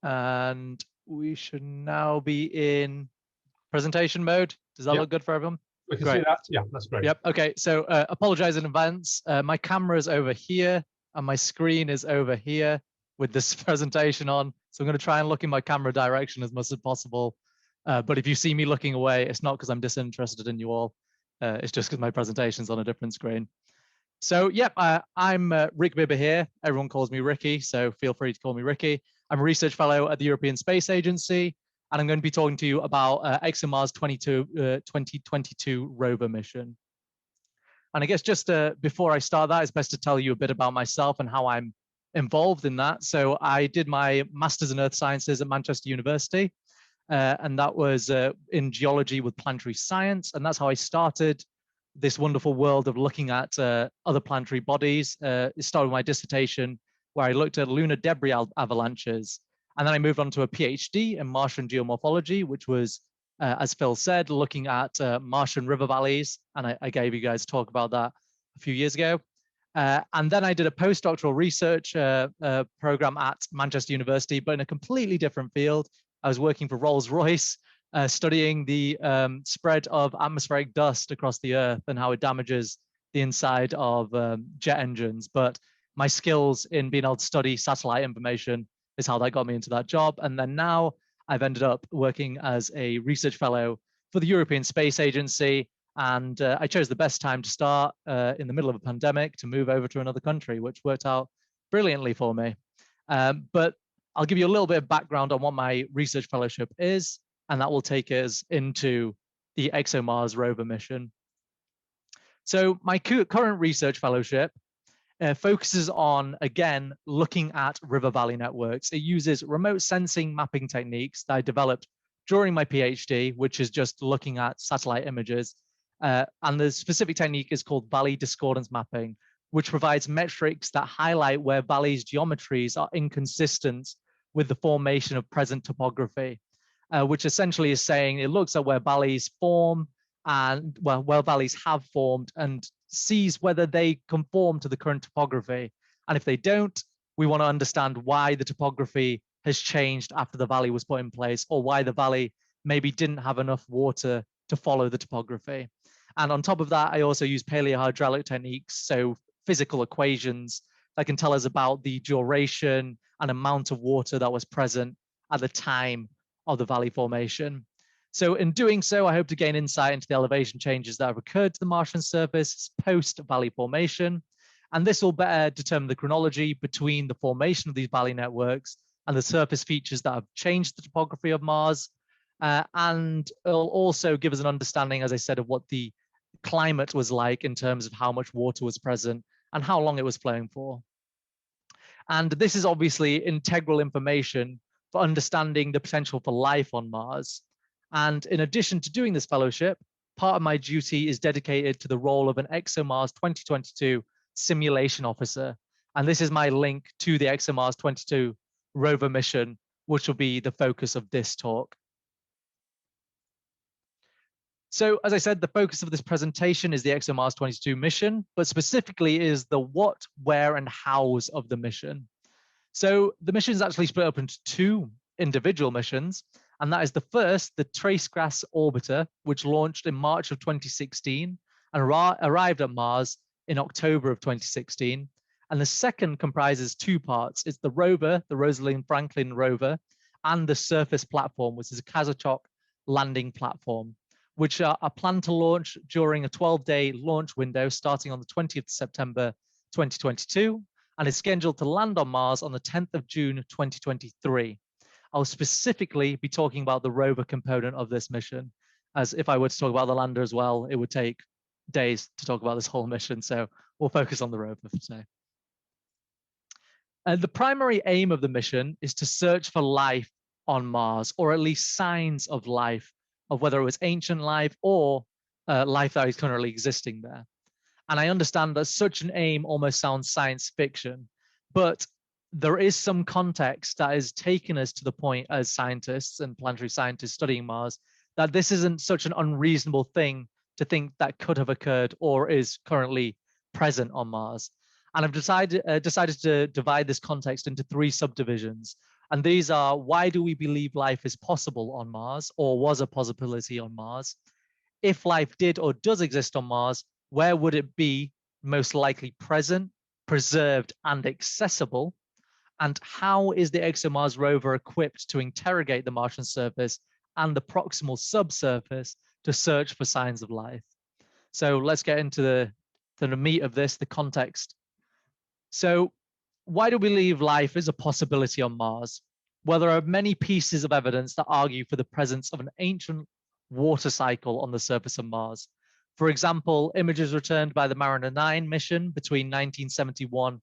And we should now be in presentation mode. Does that Yep. look good for everyone? We can Great. see that. Yeah, that's great. Yep. Okay. So apologize in advance. My camera is over here and my screen is over here with this presentation on. So I'm going to try and look in my camera direction as much as possible. But if you see me looking away, it's not because I'm disinterested in you all. It's just because my presentation's on a different screen. So, yep, I'm Rick Bibber here. Everyone calls me Ricky, so feel free to call me Ricky. I'm a research fellow at the European Space Agency, and I'm going to be talking to you about ExoMars 2022 rover mission. And I guess just before I start that, it's best to tell you a bit about myself and how I'm involved in that. So I did my Master's in Earth Sciences at Manchester University, and that was in geology with planetary science, and that's how I started this wonderful world of looking at other planetary bodies. It started with my dissertation where I looked at lunar debris avalanches. And then I moved on to a PhD in Martian geomorphology, which was, as Phil said, looking at Martian river valleys. And I gave you guys a talk about that a few years ago. And then I did a postdoctoral research program at Manchester University, but in a completely different field. I was working for Rolls-Royce, studying the spread of atmospheric dust across the Earth and how it damages the inside of jet engines. But my skills in being able to study satellite information is how that got me into that job. And then now I've ended up working as a research fellow for the European Space Agency. And I chose the best time to start in the middle of a pandemic to move over to another country, which worked out brilliantly for me. But I'll give you a little bit of background on what my research fellowship is, and that will take us into the ExoMars rover mission. So my current research fellowship focuses on, again, looking at river valley networks. It uses remote sensing mapping techniques that I developed during my PhD, which is just looking at satellite images. And the specific technique is called valley discordance mapping, which provides metrics that highlight where valleys' geometries are inconsistent with the formation of present topography, which essentially is saying it looks at where valleys form and where valleys have formed and sees whether they conform to the current topography. And if they don't, we want to understand why the topography has changed after the valley was put in place, or why the valley maybe didn't have enough water to follow the topography. And on top of that, I also use paleohydraulic techniques, so physical equations that can tell us about the duration and amount of water that was present at the time of the valley formation. So in doing so, I hope to gain insight into the elevation changes that have occurred to the Martian surface post-valley formation. And this will better determine the chronology between the formation of these valley networks and the surface features that have changed the topography of Mars. And it'll also give us an understanding, as I said, of what the climate was like in terms of how much water was present and how long it was flowing for. And this is obviously integral information for understanding the potential for life on Mars. And in addition to doing this fellowship, part of my duty is dedicated to the role of an ExoMars 2022 simulation officer. And this is my link to the ExoMars 22 rover mission, which will be the focus of this talk. So as I said, the focus of this presentation is the ExoMars 22 mission, but specifically is the what, where, and hows of the mission. So the mission is actually split up into two individual missions, and that is the first, the Tracegrass Orbiter, which launched in March of 2016 and arrived at Mars in October of 2016. And the second comprises two parts. It's the rover, the Rosalind Franklin rover, and the surface platform, which is a Kazachok landing platform, which are planned to launch during a 12-day launch window starting on the 20th of September 2022, and is scheduled to land on Mars on the 10th of June 2023. I'll specifically be talking about the rover component of this mission, as if I were to talk about the lander as well, it would take days to talk about this whole mission, so we'll focus on the rover for today. The primary aim of the mission is to search for life on Mars, or at least signs of life, of whether it was ancient life or life that is currently existing there. And I understand that such an aim almost sounds science fiction, but there is some context that has taken us to the point as scientists and planetary scientists studying Mars that this isn't such an unreasonable thing to think that could have occurred or is currently present on Mars. And I've decided to divide this context into three subdivisions. And these are, why do we believe life is possible on Mars, or was a possibility on Mars? If life did or does exist on Mars, where would it be most likely present, preserved, and accessible? And how is the ExoMars rover equipped to interrogate the Martian surface and the proximal subsurface to search for signs of life? So let's get into the meat of this, the context. So why do we believe life is a possibility on Mars? Well, there are many pieces of evidence that argue for the presence of an ancient water cycle on the surface of Mars. For example, images returned by the Mariner 9 mission between 1971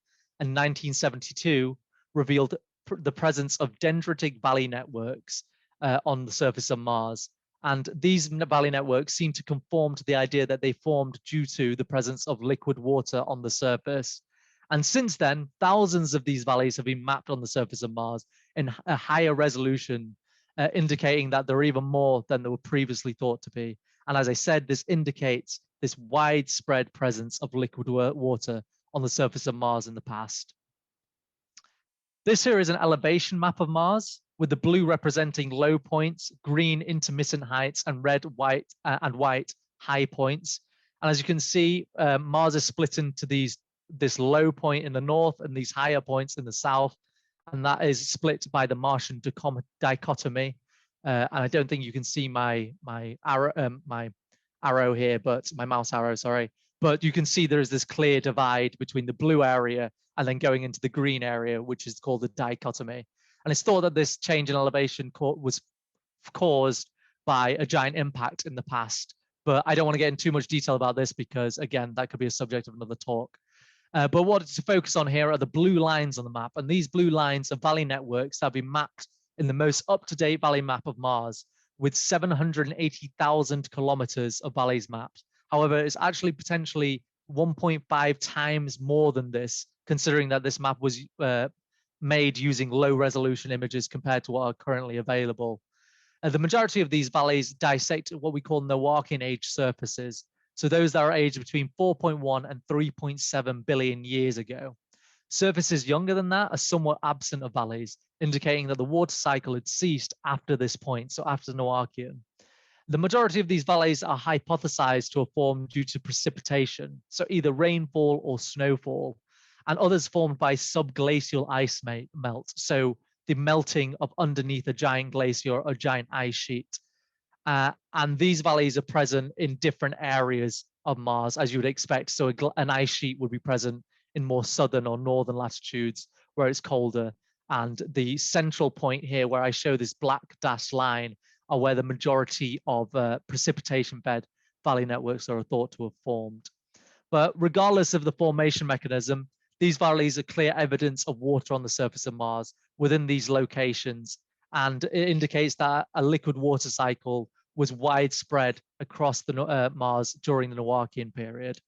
and 1972 revealed the presence of dendritic valley networks on the surface of Mars. And these valley networks seem to conform to the idea that they formed due to the presence of liquid water on the surface. And since then, thousands of these valleys have been mapped on the surface of Mars in a higher resolution, indicating that there are even more than they were previously thought to be. And as I said, this indicates this widespread presence of liquid water on the surface of Mars in the past. This here is an elevation map of Mars, with the blue representing low points, green intermittent heights, and red, white, and white high points. And as you can see, Mars is split into this low point in the north and these higher points in the south, and that is split by the Martian dichotomy. And I don't think you can see my arrow here, but my mouse arrow, sorry. But you can see there is this clear divide between the blue area and then going into the green area, which is called the dichotomy. And it's thought that this change in elevation was caused by a giant impact in the past. But I don't want to get into too much detail about this because, again, that could be a subject of another talk. But what to focus on here are the blue lines on the map. And these blue lines are valley networks that have been mapped in the most up-to-date valley map of Mars, with 780,000 kilometers of valleys mapped. However, it's actually potentially 1.5 times more than this, considering that this map was made using low-resolution images compared to what are currently available. The majority of these valleys dissect what we call Noachian age surfaces, so those that are aged between 4.1 and 3.7 billion years ago. Surfaces younger than that are somewhat absent of valleys, indicating that the water cycle had ceased after this point, so after Noachian. The majority of these valleys are hypothesized to have formed due to precipitation, so either rainfall or snowfall, and others formed by subglacial ice melt, so the melting of underneath a giant glacier or a giant ice sheet. And these valleys are present in different areas of Mars, as you would expect. So an ice sheet would be present in more southern or northern latitudes where it's colder. And the central point here where I show this black dashed line are where the majority of precipitation bed valley networks are thought to have formed. But regardless of the formation mechanism, these valleys are clear evidence of water on the surface of Mars within these locations. And it indicates that a liquid water cycle was widespread across the Mars during the Noachian period.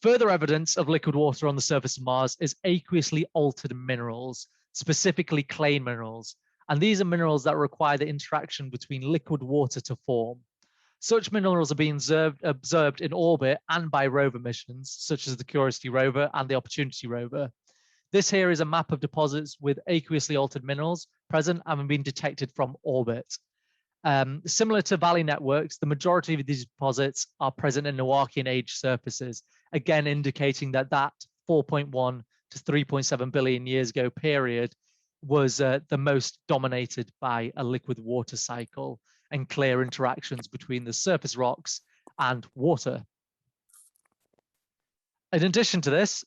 Further evidence of liquid water on the surface of Mars is aqueously altered minerals, specifically clay minerals. And these are minerals that require the interaction between liquid water to form. Such minerals are being observed in orbit and by rover missions, such as the Curiosity rover and the Opportunity rover. This here is a map of deposits with aqueously altered minerals present and have been detected from orbit. Similar to valley networks, the majority of these deposits are present in Noachian age surfaces, again indicating that 4.1 to 3.7 billion years ago period was the most dominated by a liquid water cycle and clear interactions between the surface rocks and water. In addition to this,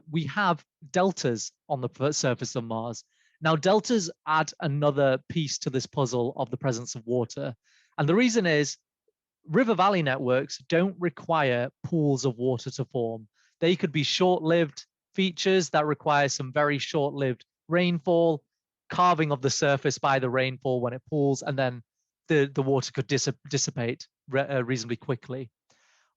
we have deltas on the surface of Mars. Now, deltas add another piece to this puzzle of the presence of water. And the reason is river valley networks don't require pools of water to form. They could be short-lived features that require some very short-lived rainfall, carving of the surface by the rainfall when it pools, and then the water could dissipate reasonably quickly.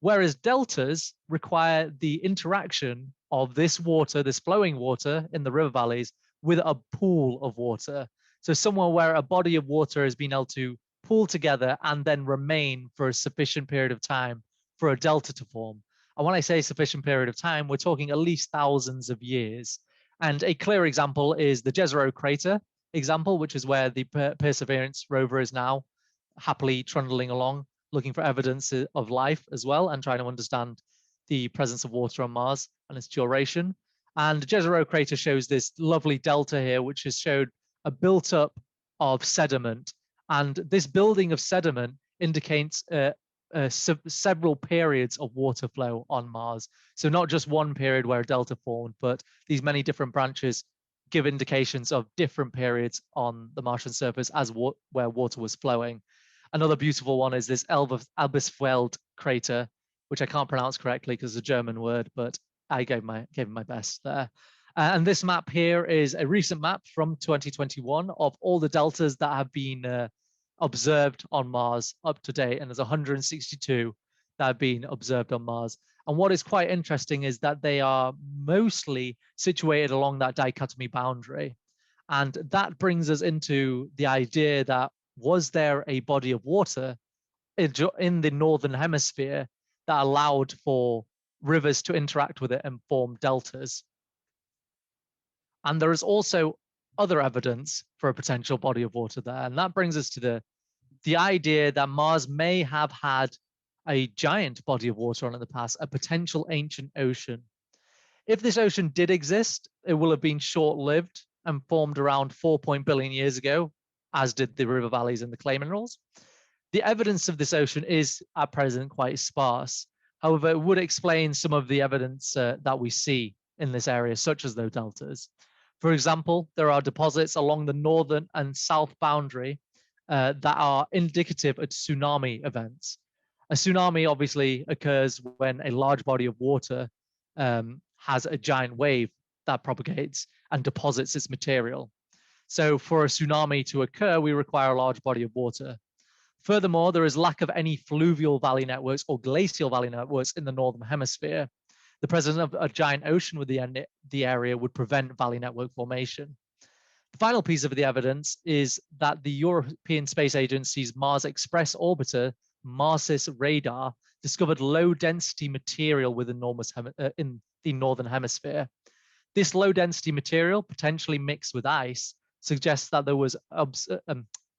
Whereas deltas require the interaction of this water, this flowing water in the river valleys, with a pool of water. So somewhere where a body of water has been able to pool together and then remain for a sufficient period of time for a delta to form. And when I say sufficient period of time, we're talking at least thousands of years. And a clear example is the Jezero crater example, which is where the Perseverance rover is now happily trundling along, looking for evidence of life as well, and trying to understand the presence of water on Mars and its duration. And Jezero crater shows this lovely delta here, which has showed a built-up of sediment. And this building of sediment indicates several periods of water flow on Mars. So not just one period where a delta formed, but these many different branches give indications of different periods on the Martian surface as where water was flowing. Another beautiful one is this Albisfeld crater, which I can't pronounce correctly because it's a German word, but I gave my best there. And this map here is a recent map from 2021 of all the deltas that have been observed on Mars up to date, and there's 162 that have been observed on Mars. And what is quite interesting is that they are mostly situated along that dichotomy boundary. And that brings us into the idea that was there a body of water in the northern hemisphere that allowed for rivers to interact with it and form deltas? And there is also other evidence for a potential body of water there. And that brings us to the idea that Mars may have had a giant body of water on in the past, a potential ancient ocean. If this ocean did exist, it will have been short-lived and formed around 4 billion years ago, as did the river valleys and the clay minerals. The evidence of this ocean is at present quite sparse. However, it would explain some of the evidence that we see in this area, such as those deltas. For example, there are deposits along the northern and south boundary that are indicative of tsunami events. A tsunami obviously occurs when a large body of water has a giant wave that propagates and deposits its material. So for a tsunami to occur, we require a large body of water. Furthermore, there is lack of any fluvial valley networks or glacial valley networks in the northern hemisphere. The presence of a giant ocean within the area would prevent valley network formation. The final piece of the evidence is that the European Space Agency's Mars Express orbiter, MARSIS radar, discovered low-density material within in the northern hemisphere. This low-density material, potentially mixed with ice, suggests that there was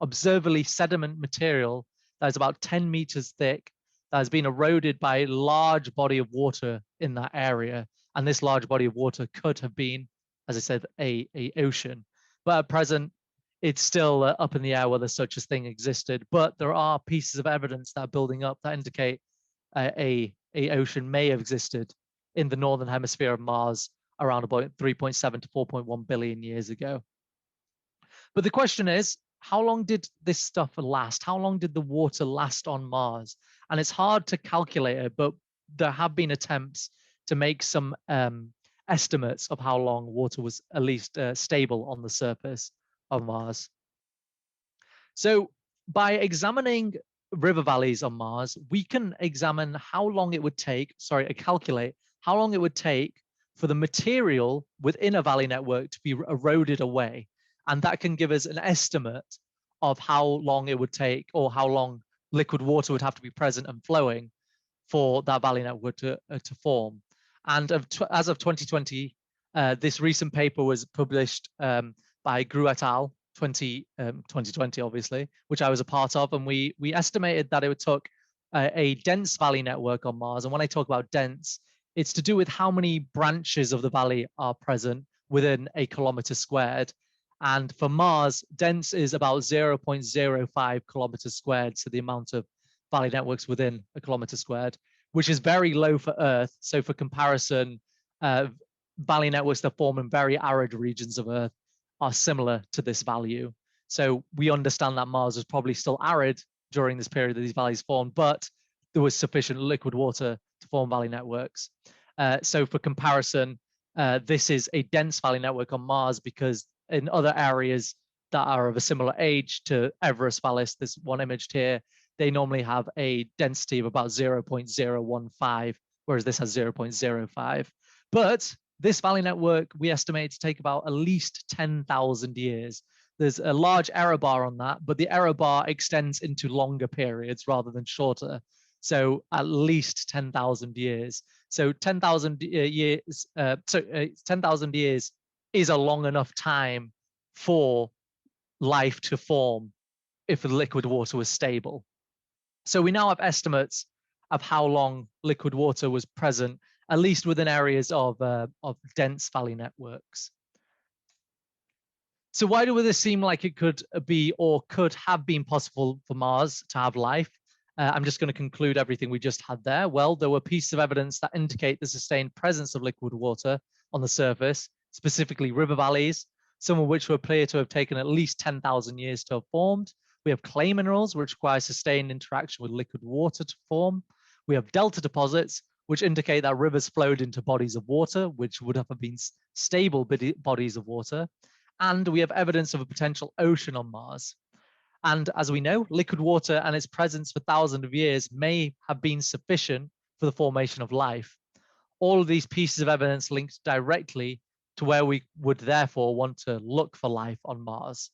observably sediment material that is about 10 meters thick that has been eroded by a large body of water in that area. And this large body of water could have been, as I said, a ocean. But at present, it's still up in the air whether such a thing existed. But there are pieces of evidence that are building up that indicate a ocean may have existed in the northern hemisphere of Mars around about 3.7 to 4.1 billion years ago. But the question is, how long did this stuff last? How long did the water last on Mars? And it's hard to calculate it, but there have been attempts to make some estimates of how long water was at least stable on the surface of Mars. So by examining river valleys on Mars, we can examine how long it would take, calculate how long it would take for the material within a valley network to be eroded away. And that can give us an estimate of how long it would take, or how long liquid water would have to be present and flowing for that valley network to form. And as of 2020, this recent paper was published by Grue et al. 2020, obviously, which I was a part of. And we estimated that it would take a dense valley network on Mars. And when I talk about dense, it's to do with how many branches of the valley are present within a kilometer squared. And for Mars, dense is about 0.05 kilometers squared, so the amount of valley networks within a kilometer squared, which is very low for Earth. So for comparison, valley networks that form in very arid regions of Earth are similar to this value. So we understand that Mars was probably still arid during this period that these valleys formed, but there was sufficient liquid water to form valley networks. So for comparison, this is a dense valley network on Mars, because in other areas that are of a similar age to Everest Vallis, this one imaged here, they normally have a density of about 0.015, whereas this has 0.05. But this valley network, we estimate to take about at least 10,000 years. There's a large error bar on that, but the error bar extends into longer periods rather than shorter. So at least 10,000 years. So 10,000 years, 10,000 years is a long enough time for life to form if the liquid water was stable. So we now have estimates of how long liquid water was present, at least within areas of dense valley networks. So why do this seem like it could be or could have been possible for Mars to have life? I'm just going to conclude everything we just had there. Well, there were pieces of evidence that indicate the sustained presence of liquid water on the surface, specifically river valleys, some of which would appear to have taken at least 10,000 years to have formed. We have clay minerals, which require sustained interaction with liquid water to form. We have delta deposits, which indicate that rivers flowed into bodies of water, which would have been stable bodies of water. And we have evidence of a potential ocean on Mars. And as we know, liquid water and its presence for thousands of years may have been sufficient for the formation of life. All of these pieces of evidence linked directly to where we would therefore want to look for life on Mars.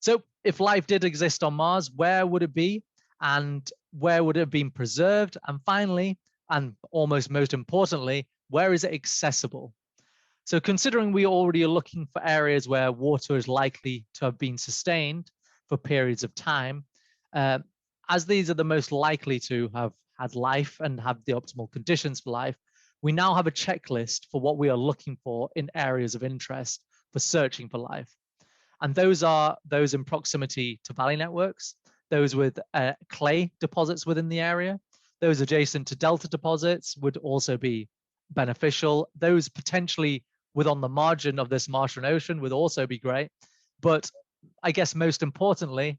So if life did exist on Mars, where would it be? And where would it have been preserved? And finally, and almost most importantly, where is it accessible? So considering we already are looking for areas where water is likely to have been sustained for periods of time, as these are the most likely to have had life and have the optimal conditions for life, we now have a checklist for what we are looking for in areas of interest for searching for life. And those are those in proximity to valley networks, those with clay deposits within the area, those adjacent to delta deposits would also be beneficial. Those potentially on the margin of this Martian Ocean would also be great. But I guess most importantly,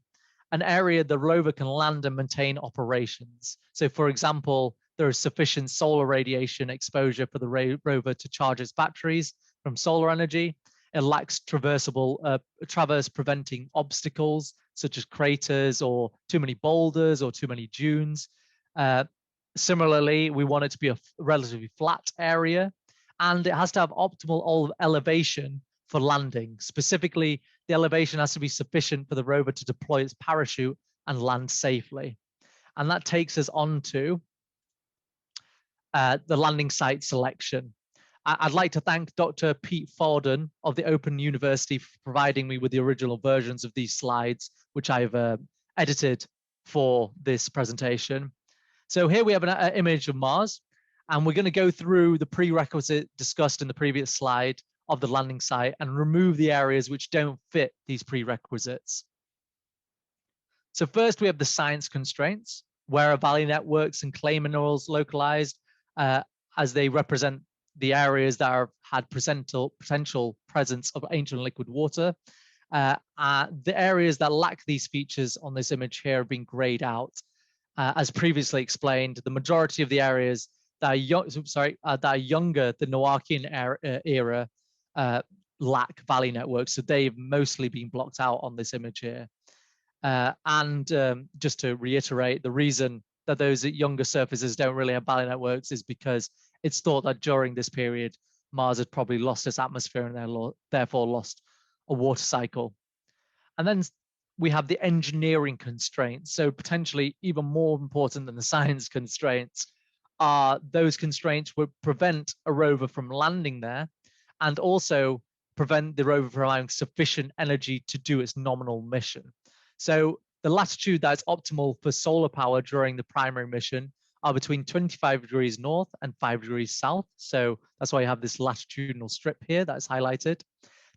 an area the rover can land and maintain operations. So for example, there is sufficient solar radiation exposure for the rover to charge its batteries from solar energy. It lacks traverse preventing obstacles such as craters or too many boulders or too many dunes. Similarly, we want it to be a relatively flat area, and it has to have optimal elevation for landing. Specifically, the elevation has to be sufficient for the rover to deploy its parachute and land safely. And that takes us on to the landing site selection. I'd like to thank Dr. Pete Forden of the Open University for providing me with the original versions of these slides, which I've edited for this presentation. So here we have an image of Mars, and we're going to go through the prerequisite discussed in the previous slide of the landing site and remove the areas which don't fit these prerequisites. So first we have the science constraints. Where are valley networks and clay minerals localized, as they represent the areas that had potential presence of ancient liquid water. The areas that lack these features on this image here have been grayed out. As previously explained, the majority of the areas that are younger than Noachian era lack valley networks, so they've mostly been blocked out on this image here. Just to reiterate, the reason that those younger surfaces don't really have valley networks is because it's thought that during this period, Mars had probably lost its atmosphere and therefore lost a water cycle. And then we have the engineering constraints. So potentially even more important than the science constraints are those constraints would prevent a rover from landing there and also prevent the rover from having sufficient energy to do its nominal mission. So the latitude that's optimal for solar power during the primary mission are between 25 degrees north and 5 degrees south. So that's why you have this latitudinal strip here that's highlighted.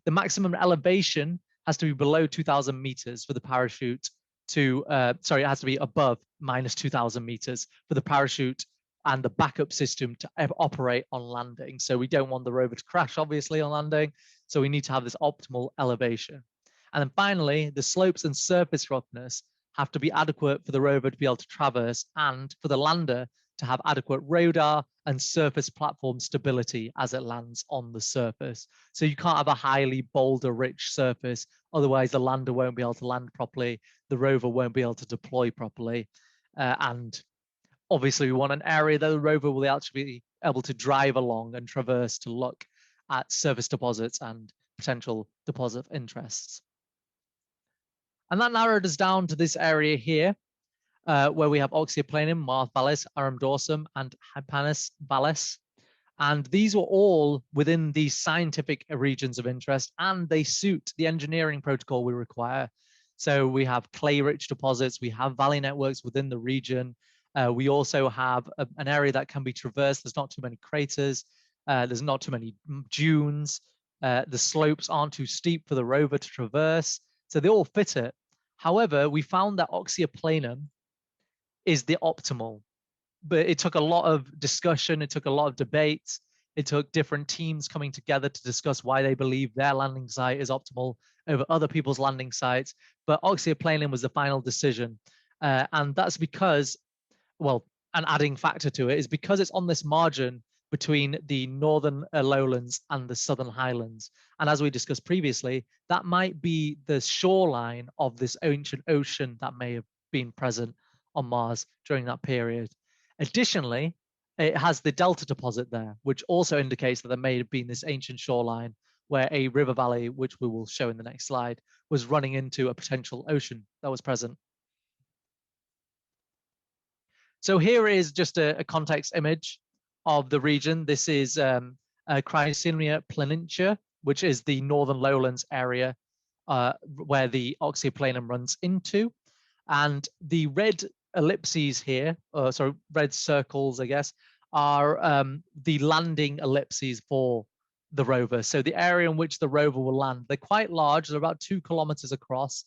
The maximum elevation has to be below 2,000 meters for the parachute to, it has to be above minus 2,000 meters for the parachute and the backup system to operate on landing. So we don't want the rover to crash, obviously, on landing. So we need to have this optimal elevation. And then finally, the slopes and surface roughness have to be adequate for the rover to be able to traverse and for the lander to have adequate radar and surface platform stability as it lands on the surface. So you can't have a highly boulder-rich surface, otherwise the lander won't be able to land properly, the rover won't be able to deploy properly. And obviously we want an area that the rover will actually be able to drive along and traverse to look at surface deposits and potential deposit interests. And that narrowed us down to this area here, where we have Oxyoplanum, Mars Vallis, Arum Dorsum, and Hypanis Vallis. And these were all within these scientific regions of interest, and they suit the engineering protocol we require. So we have clay-rich deposits, we have valley networks within the region. We also have an area that can be traversed. There's not too many craters. There's not too many dunes. The slopes aren't too steep for the rover to traverse. So they all fit it. However, we found that Oxyoplanum is the optimal, but it took a lot of discussion. It took a lot of debates. It took different teams coming together to discuss why they believe their landing site is optimal over other people's landing sites. But Oxyoplanum was the final decision. And that's because, well, an adding factor to it is because it's on this margin between the northern lowlands and the southern highlands. And as we discussed previously, that might be the shoreline of this ancient ocean that may have been present on Mars during that period. Additionally, it has the delta deposit there, which also indicates that there may have been this ancient shoreline where a river valley, which we will show in the next slide, was running into a potential ocean that was present. So here is just a context image of the region. This is Cryocenia planitia, which is the northern lowlands area where the Oxyoplanum runs into. And the red ellipses here, sorry, red circles, I guess, are the landing ellipses for the rover. So the area in which the rover will land, they're quite large. They're about 2 kilometers across,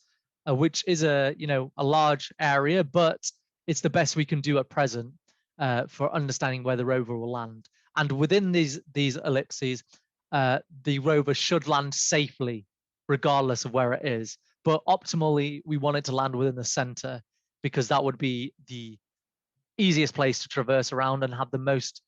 which is a large area, but it's the best we can do at present for understanding where the rover will land. And within these ellipses, the rover should land safely, regardless of where it is. But optimally, we want it to land within the center because that would be the easiest place to traverse around and have the most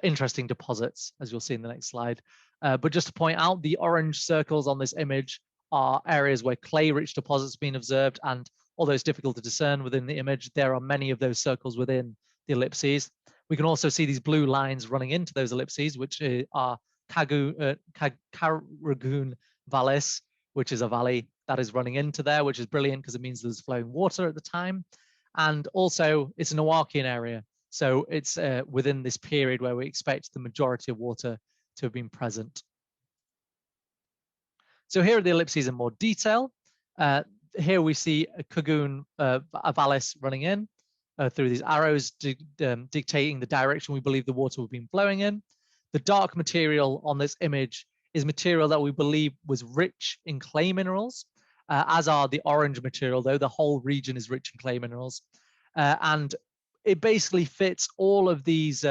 interesting deposits, as you'll see in the next slide. But just to point out, the orange circles on this image are areas where clay-rich deposits have been observed, and although it's difficult to discern within the image, there are many of those circles within the ellipses. We can also see these blue lines running into those ellipses, which are Karagoon Vallis, which is a valley that is running into there, which is brilliant because it means there's flowing water at the time. And also, it's an Noachian area. So it's within this period where we expect the majority of water to have been present. So here are the ellipses in more detail. Here we see a Karagoon Vallis running in through these arrows, dictating the direction we believe the water would have been flowing in. The dark material on this image is material that we believe was rich in clay minerals, as are the orange material, though the whole region is rich in clay minerals. And it basically fits all of these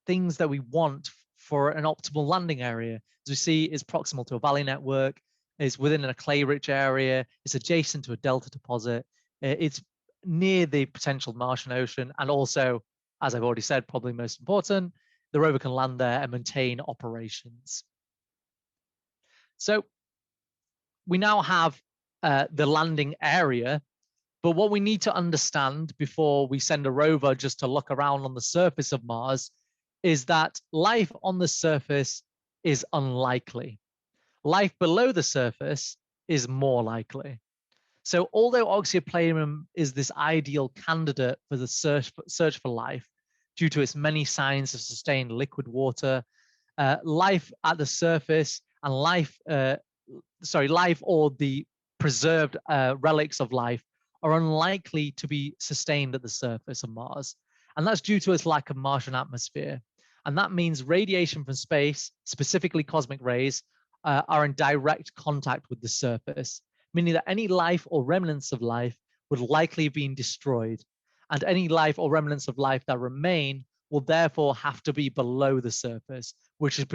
things that we want for an optimal landing area. As we see, it's proximal to a valley network, it's within a clay-rich area, it's adjacent to a delta deposit, it's near the potential Martian Ocean, and also, as I've already said, probably most important, the rover can land there and maintain operations. So we now have the landing area, but what we need to understand before we send a rover just to look around on the surface of Mars is that life on the surface is unlikely. Life below the surface is more likely. So although Oxyoplanum is this ideal candidate for the search for life due to its many signs of sustained liquid water, life at the surface and life or the preserved relics of life are unlikely to be sustained at the surface of Mars. And that's due to its lack of Martian atmosphere. And that means radiation from space, specifically cosmic rays, are in direct contact with the surface, meaning that any life or remnants of life would likely have been destroyed. And any life or remnants of life that remain will therefore have to be below the surface, which is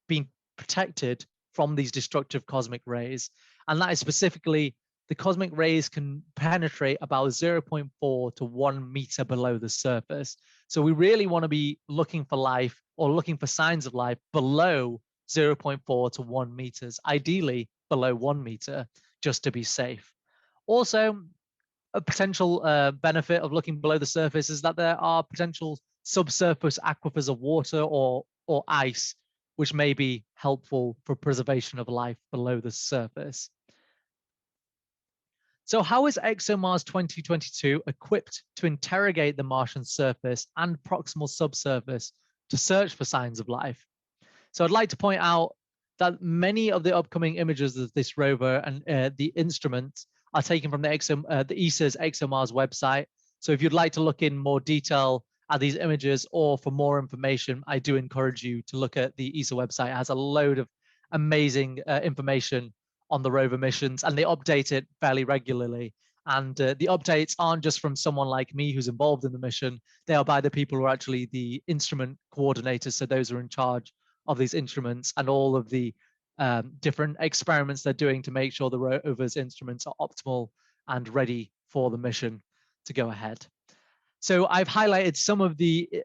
being protected from these destructive cosmic rays. And that is specifically, the cosmic rays can penetrate about 0.4 to 1 meter below the surface. So we really want to be looking for life or looking for signs of life below 0.4 to 1 meters, ideally below 1 meter, just to be safe. Also, a potential benefit of looking below the surface is that there are potential subsurface aquifers of water or ice, which may be helpful for preservation of life below the surface. So how is ExoMars 2022 equipped to interrogate the Martian surface and proximal subsurface to search for signs of life? So I'd like to point out that many of the upcoming images of this rover and the instruments are taken from the ESA's ExoMars website. So if you'd like to look in more detail at these images or for more information, I do encourage you to look at the ESA website. It has a load of amazing information on the rover missions, and they update it fairly regularly. And the updates aren't just from someone like me who's involved in the mission. They are by the people who are actually the instrument coordinators. So those are in charge of these instruments and all of the different experiments they're doing to make sure the rover's instruments are optimal and ready for the mission to go ahead. So I've highlighted some of the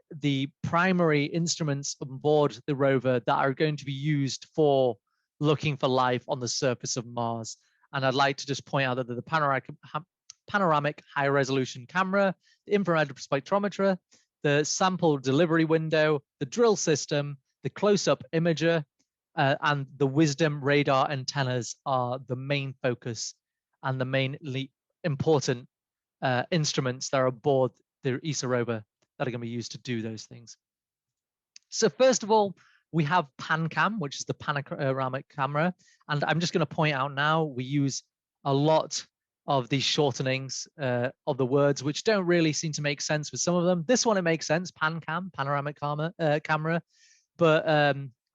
primary instruments on board the rover that are going to be used for looking for life on the surface of Mars. And I'd like to just point out that the panoramic high resolution camera, the infrared spectrometer, the sample delivery window, the drill system, the close-up imager, and the Wisdom radar antennas are the main focus and the mainly important instruments that are aboard the ESA rover that are going to be used to do those things. So first of all, we have PanCam, which is the panoramic camera. And I'm just going to point out now, we use a lot of these shortenings of the words, which don't really seem to make sense with some of them. This one, it makes sense, PanCam, panoramic camera. But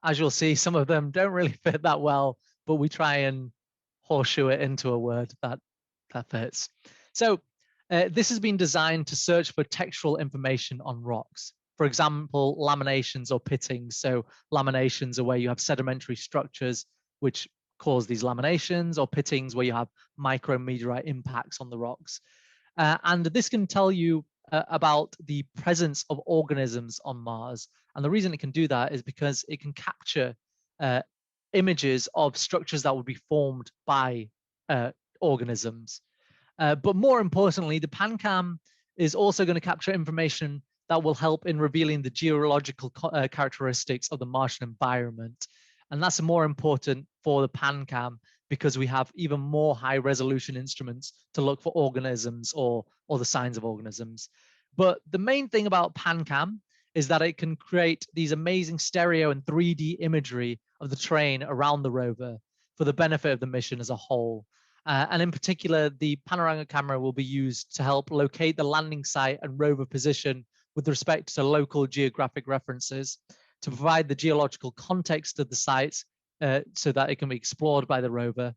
as you'll see, some of them don't really fit that well, but we try and horseshoe it into a word that fits. So this has been designed to search for textual information on rocks. For example, laminations or pittings. So laminations are where you have sedimentary structures which cause these laminations, or pittings where you have micrometeorite impacts on the rocks. And this can tell you about the presence of organisms on Mars. And the reason it can do that is because it can capture images of structures that would be formed by organisms. But more importantly, the PanCam is also going to capture information that will help in revealing the geological characteristics of the Martian environment. And that's more important for the PanCam because we have even more high resolution instruments to look for organisms or the signs of organisms. But the main thing about PanCam is that it can create these amazing stereo and 3D imagery of the terrain around the rover for the benefit of the mission as a whole. And in particular, the panoramic camera will be used to help locate the landing site and rover position with respect to local geographic references, to provide the geological context of the sites so that it can be explored by the rover,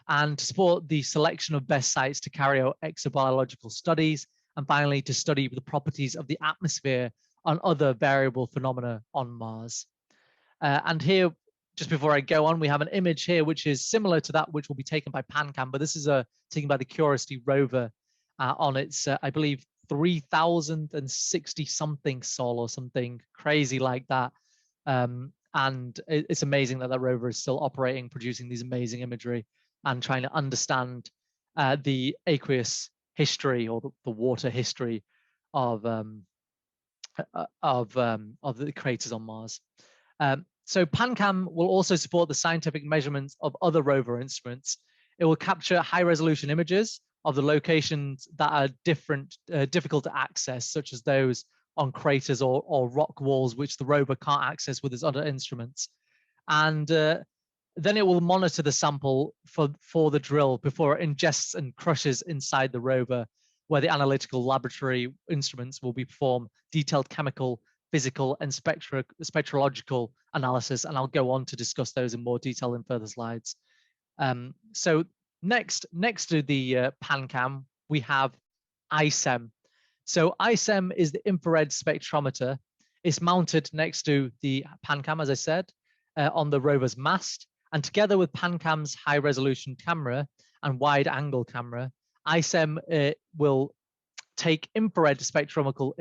and to support the selection of best sites to carry out exobiological studies, and finally to study the properties of the atmosphere and other variable phenomena on Mars. And here, just before I go on, we have an image here which is similar to that which will be taken by PanCam, but this is taken by the Curiosity rover on its, I believe, 3,060 something sol or something crazy like that. And it's amazing that that rover is still operating, producing these amazing imagery and trying to understand the aqueous history or the water history of the craters on Mars. So PanCam will also support the scientific measurements of other rover instruments. It will capture high-resolution images of the locations that are difficult to access, such as those on craters or rock walls, which the rover can't access with its other instruments. And then it will monitor the sample for the drill before it ingests and crushes inside the rover, where the analytical laboratory instruments will be performed detailed chemical, physical, and spectrological analysis. And I'll go on to discuss those in more detail in further slides. So next to the PanCam, we have ICEM. So ICEM is the infrared spectrometer. It's mounted next to the PanCam, as I said, on the rover's mast. And together with PanCam's high-resolution camera and wide-angle camera, ICEM will take infrared spectrometer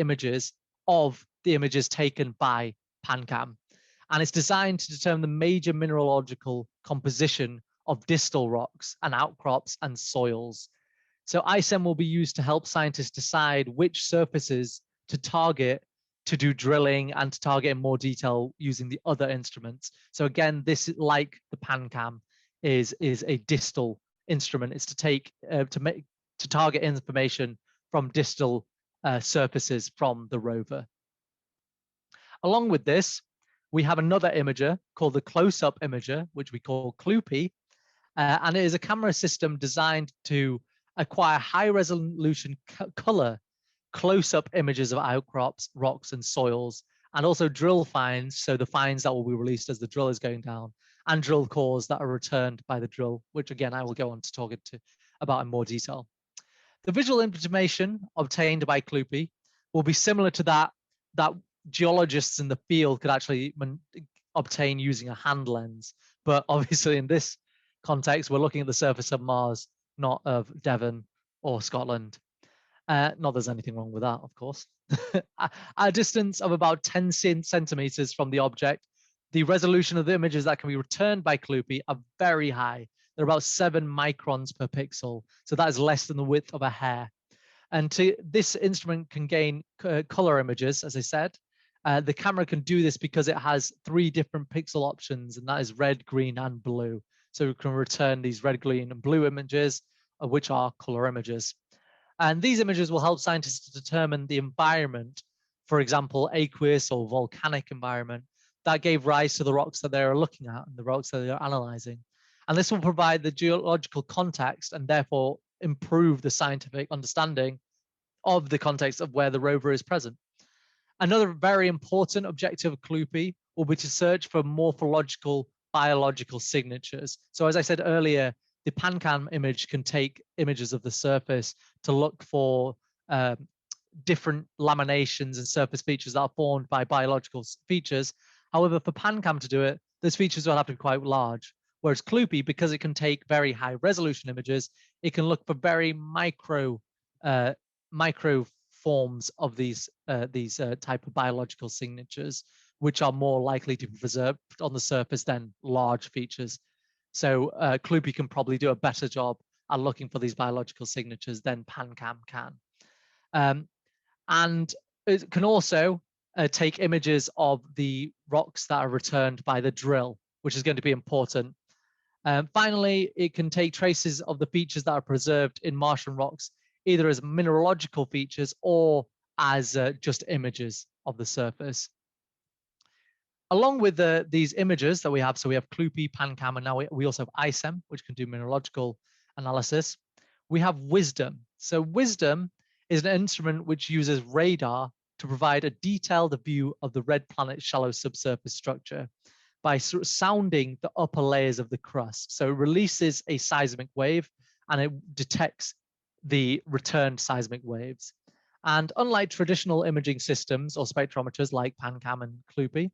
images of the images taken by PanCam. And it's designed to determine the major mineralogical composition of distal rocks and outcrops and soils. So ICEM will be used to help scientists decide which surfaces to target to do drilling and to target in more detail using the other instruments. So again, this, like the PanCam, is a distal instrument. It's to take to target information from distal surfaces from the rover. Along with this, we have another imager called the close-up imager, which we call CLUPI, and it is a camera system designed to acquire high-resolution color close-up images of outcrops, rocks, and soils, and also drill finds, so the finds that will be released as the drill is going down, and drill cores that are returned by the drill, which again I will go on to talk about in more detail. The visual information obtained by CLUPI will be similar to that geologists in the field could actually obtain using a hand lens. But obviously in this context, we're looking at the surface of Mars, not of Devon or Scotland. Not there's anything wrong with that, of course. At a distance of about 10 centimeters from the object, the resolution of the images that can be returned by CLUPI are very high. They're about 7 microns per pixel. So that is less than the width of a hair. And this instrument can gain color images, as I said. The camera can do this because it has 3 different pixel options, and that is red, green, and blue. So we can return these red, green, and blue images, which are color images. And these images will help scientists to determine the environment, for example, aqueous or volcanic environment, that gave rise to the rocks that they're looking at and the rocks that they're analyzing. And this will provide the geological context and therefore improve the scientific understanding of the context of where the rover is present. Another very important objective of CLUPI will be to search for morphological biological signatures. So as I said earlier, the PanCam image can take images of the surface to look for different laminations and surface features that are formed by biological features. However, for PanCam to do it, those features will have to be quite large. Whereas CLUPI, because it can take very high resolution images, it can look for very micro forms of these type of biological signatures, which are more likely to be preserved on the surface than large features. So CLUPI can probably do a better job at looking for these biological signatures than PanCam can. And it can also take images of the rocks that are returned by the drill, which is going to be important. Finally, it can take traces of the features that are preserved in Martian rocks, either as mineralogical features or as just images of the surface. Along with these images that we have, so we have CLUPI, PanCam, and now we also have ICEM, which can do mineralogical analysis. We have WISDOM. So WISDOM is an instrument which uses radar to provide a detailed view of the red planet's shallow subsurface structure by sort of sounding the upper layers of the crust. So it releases a seismic wave and it detects the returned seismic waves. And unlike traditional imaging systems or spectrometers like PanCam and CLUPI,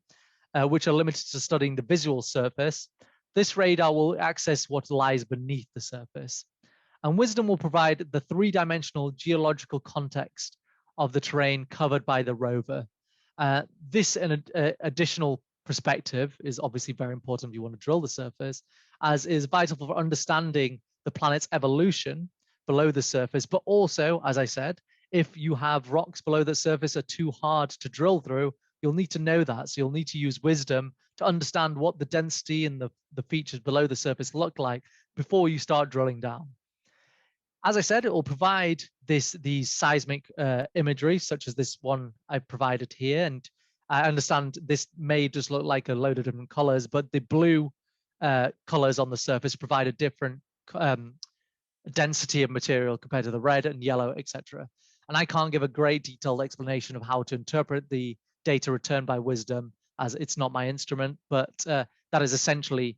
which are limited to studying the visual surface, this radar will access what lies beneath the surface. And WISDOM will provide the 3-dimensional geological context of the terrain covered by the rover. This additional perspective is obviously very important if you want to drill the surface, as is vital for understanding the planet's evolution below the surface, but also, as I said, if you have rocks below the surface are too hard to drill through, you'll need to know that. So you'll need to use WISDOM to understand what the density and the features below the surface look like before you start drilling down. As I said, it will provide these seismic imagery, such as this one I've provided here. And I understand this may just look like a load of different colors, but the blue colors on the surface provide a different density of material compared to the red and yellow, etc. And I can't give a great detailed explanation of how to interpret the data returned by WISDOM, as it's not my instrument, but that is essentially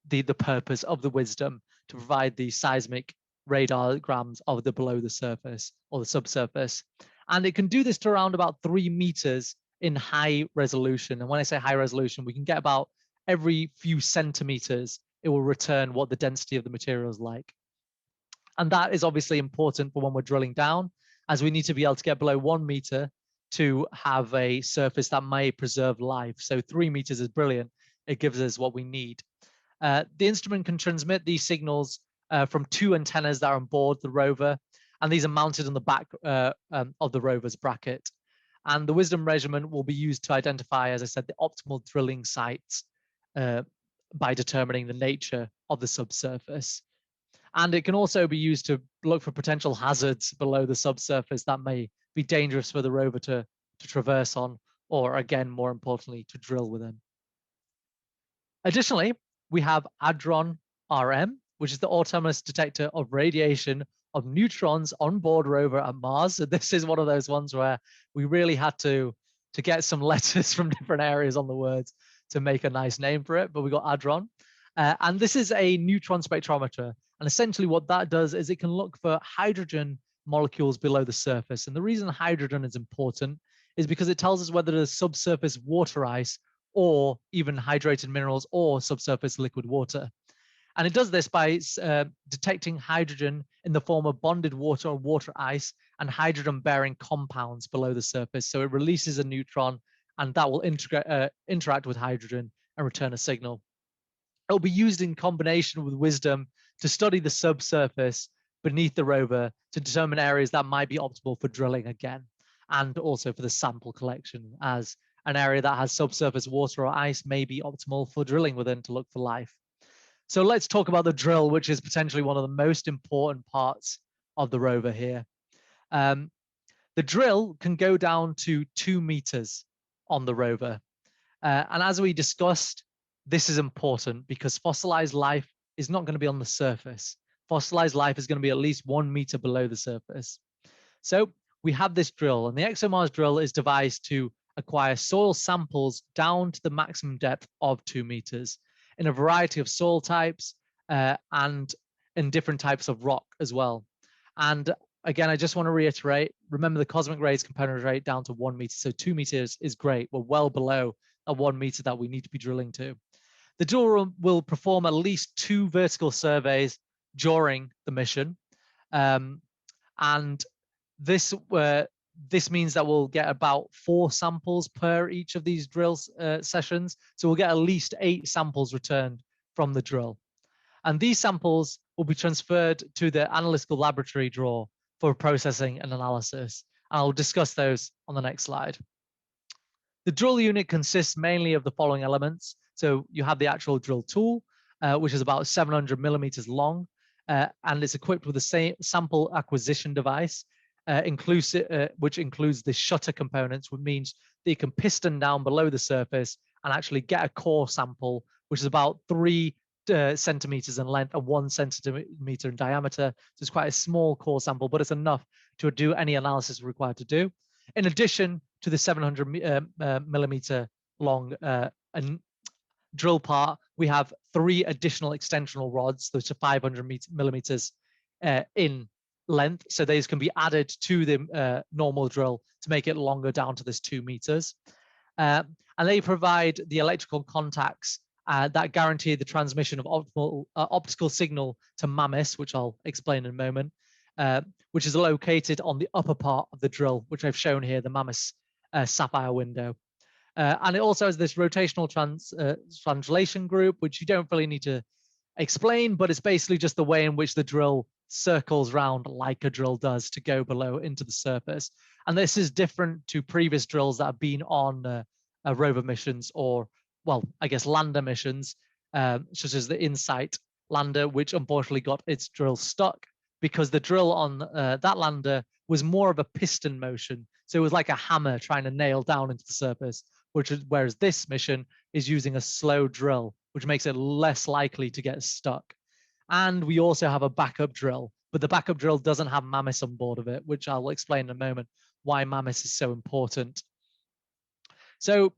the purpose of the WISDOM, to provide the seismic radargrams of the below the surface or the subsurface. And it can do this to around about 3 meters in high resolution. And when I say high resolution, we can get about every few centimeters, it will return what the density of the material is like. And that is obviously important for when we're drilling down, as we need to be able to get below 1 meter to have a surface that may preserve life. So 3 meters is brilliant. It gives us what we need. The instrument can transmit these signals from 2 antennas that are on board the rover, and these are mounted on the back of the rover's bracket. And the WISDOM measurement will be used to identify, as I said, the optimal drilling sites by determining the nature of the subsurface. And it can also be used to look for potential hazards below the subsurface that may be dangerous for the rover to traverse on, or again, more importantly, to drill within. Additionally, we have Hadron RM, which is the autonomous detector of radiation of neutrons on board rover at Mars. So this is one of those ones where we really had to get some letters from different areas on the words to make a nice name for it, but we got Hadron. And this is a neutron spectrometer. And essentially what that does is it can look for hydrogen molecules below the surface. And the reason hydrogen is important is because it tells us whether there's subsurface water ice or even hydrated minerals or subsurface liquid water. And it does this by detecting hydrogen in the form of bonded water or water ice and hydrogen-bearing compounds below the surface. So it releases a neutron, and that will interact with hydrogen and return a signal. It'll be used in combination with WISDOM to study the subsurface beneath the rover to determine areas that might be optimal for drilling again, and also for the sample collection, as an area that has subsurface water or ice may be optimal for drilling within to look for life. So let's talk about the drill, which is potentially one of the most important parts of the rover here. The drill can go down to 2 meters on the rover. And as we discussed, this is important because fossilized life is not going to be on the surface. Fossilized life is going to be at least 1 meter below the surface. So we have this drill, and the ExoMars drill is devised to acquire soil samples down to the maximum depth of 2 meters in a variety of soil types and in different types of rock as well. And again, I just want to reiterate, remember the cosmic rays can penetrate down to 1 meter. So 2 meters is great. We're well below a 1 meter that we need to be drilling to. The drill will perform at least 2 vertical surveys during the mission. And this means that we'll get about 4 samples per each of these drill sessions. So we'll get at least 8 samples returned from the drill. And these samples will be transferred to the analytical laboratory drawer for processing and analysis. I'll discuss those on the next slide. The drill unit consists mainly of the following elements. So you have the actual drill tool, which is about 700 millimeters long, and it's equipped with the same sample acquisition device, which includes the shutter components, which means that you can piston down below the surface and actually get a core sample, which is about 3 centimeters in length and 1 centimeter in diameter. So it's quite a small core sample, but it's enough to do any analysis required to do. In addition to the 700 millimeter long drill part, we have 3 additional extensional rods, which are 500 millimeters in length. So these can be added to the normal drill to make it longer down to this 2 meters. And they provide the electrical contacts that guarantee the transmission of optical signal to MAMIS, which I'll explain in a moment, which is located on the upper part of the drill, which I've shown here, the MAMIS sapphire window. And it also has this rotational translation group, which you don't really need to explain, but it's basically just the way in which the drill circles round like a drill does to go below into the surface. And this is different to previous drills that have been on rover missions, or, well, I guess lander missions, such as the InSight lander, which unfortunately got its drill stuck because the drill on that lander was more of a piston motion. So it was like a hammer trying to nail down into the surface, whereas this mission is using a slow drill, which makes it less likely to get stuck. And we also have a backup drill, but the backup drill doesn't have MAMIS on board of it, which I'll explain in a moment why MAMIS is so important. So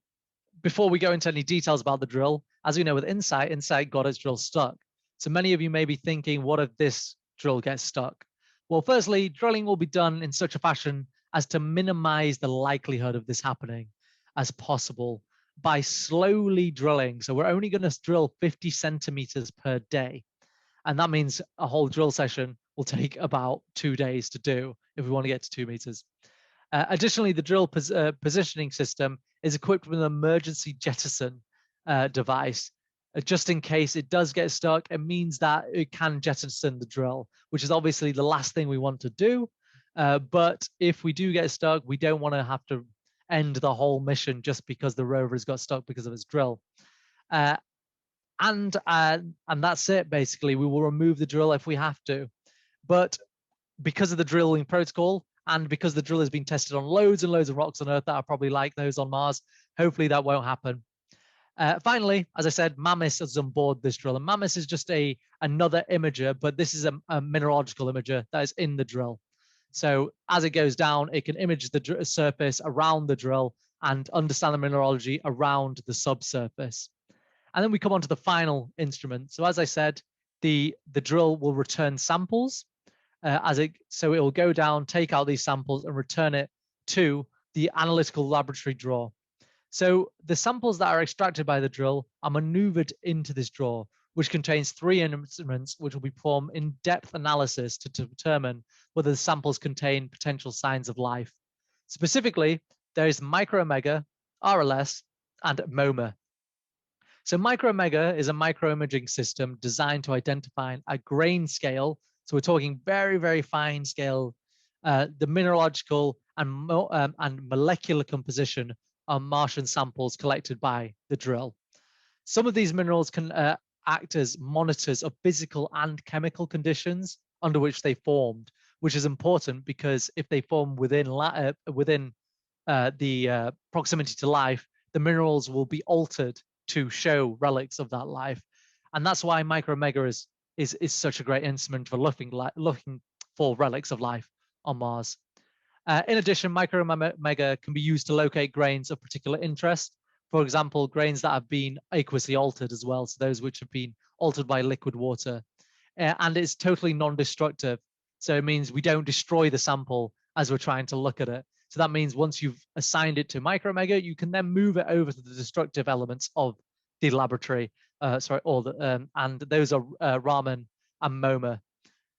before we go into any details about the drill, as we know with InSight got its drill stuck. So many of you may be thinking, what if this drill gets stuck? Well, firstly, drilling will be done in such a fashion as to minimize the likelihood of this happening as possible by slowly drilling. So we're only going to drill 50 centimeters per day. And that means a whole drill session will take about 2 days to do if we want to get to 2 meters. Additionally, the drill positioning system is equipped with an emergency jettison device. Just in case it does get stuck, it means that it can jettison the drill, which is obviously the last thing we want to do. But if we do get stuck, we don't want to have to end the whole mission just because the rover has got stuck because of its drill. And that's it, basically. We will remove the drill if we have to. But because of the drilling protocol, and because the drill has been tested on loads and loads of rocks on Earth that are probably like those on Mars, hopefully that won't happen. Finally, as I said, MAMIS is on board this drill. And MAMIS is just another imager, but this is a mineralogical imager that is in the drill. So as it goes down, it can image the surface around the drill and understand the mineralogy around the subsurface. And then we come on to the final instrument. So as I said, the drill will return samples so it will go down, take out these samples and return it to the analytical laboratory drawer. So the samples that are extracted by the drill are maneuvered into this drawer, which contains 3 instruments which will perform in-depth analysis to determine whether the samples contain potential signs of life. Specifically, there is Micromega, RLS, and MOMA. So Micromega is a microimaging system designed to identify at grain scale. So we're talking very, very fine scale, the mineralogical and molecular composition of Martian samples collected by the drill. Some of these minerals can act as monitors of physical and chemical conditions under which they formed, which is important because if they form within the proximity to life, the minerals will be altered to show relics of that life. And that's why Micromega is such a great instrument for looking for relics of life on Mars. In addition, Micromega can be used to locate grains of particular interest. For example, grains that have been aqueously altered as well, so those which have been altered by liquid water. And it's totally non-destructive. So it means we don't destroy the sample as we're trying to look at it. So that means once you've assigned it to Micromega, you can then move it over to the destructive elements of the laboratory. And those are Raman and MOMA.